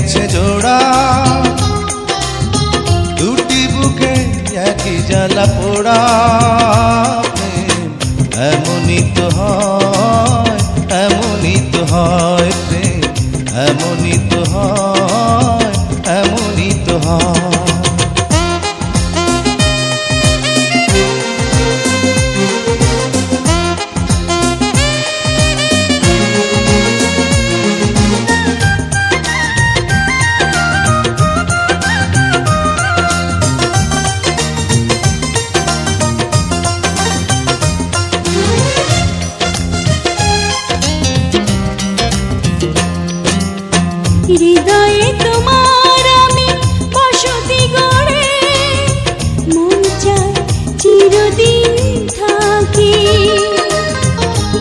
গেছে জোড়া, দুটি বুকে একই জ্বালা পোড়া। প্রেম এমনই তো হয়, এমনই তো হয় প্রেম, এমনই তো হয়, এমনই তো হয়। হৃদয়ে তোমার আমি বসতি গড়ে, মন চায় চিরদিন থাকি।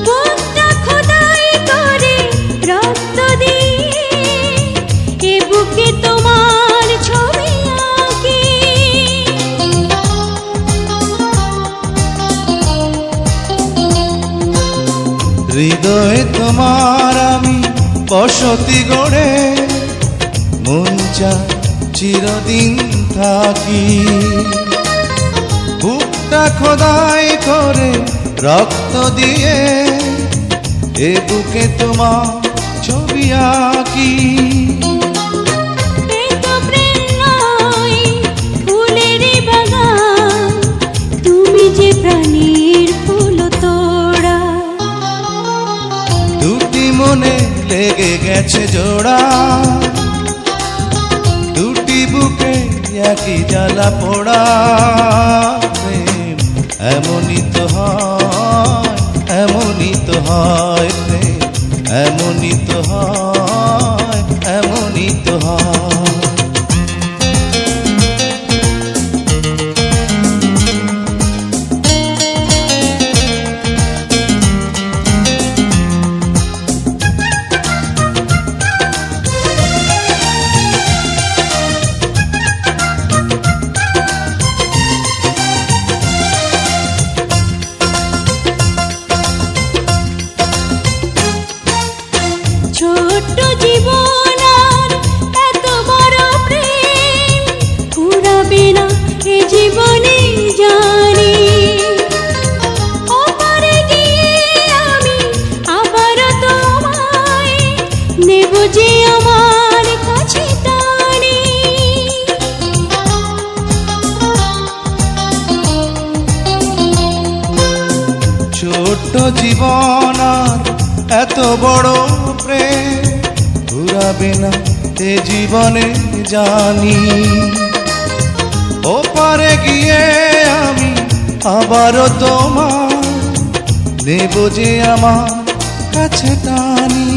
বুকটা খোদাই করে রক্ত দিয়ে, এ বুকে তোমার ছবি আঁকি। হৃদয়ে তোমার আমি বসতি গড়ে, মন চায় চিরদিন থাকি। বুকটা খোদাই করে রক্ত দিয়ে, এ বুকে তোমার ছবি আঁকি। এ তো প্রেম নয়, ফুলেরই বাগান, তুমি যে প্রাণীর ফুল তোড়া। দুটি মনে লেগে গেছে জোড়া, দুটি বুকে একই জ্বালা পোড়া। প্রেম এমনই তো হয়, এমনই তো হয় প্রেম, এমনই তো হয়, এমনই তো হয়। ছোট্ট জীবন আর এত বড় প্রেম ফুরাবে না এ জীবনে জানি। ওপারে গিয়ে আমি আবার তোমায় নেব যে আমার কাছে টানি। ছোট্ট জীবন আর এত বড় প্রেম ঘুরাবে না এ জীবনে জানি। ওপারে গিয়ে আমি আবারও তোমার নেব যে আমার কাছে টানি।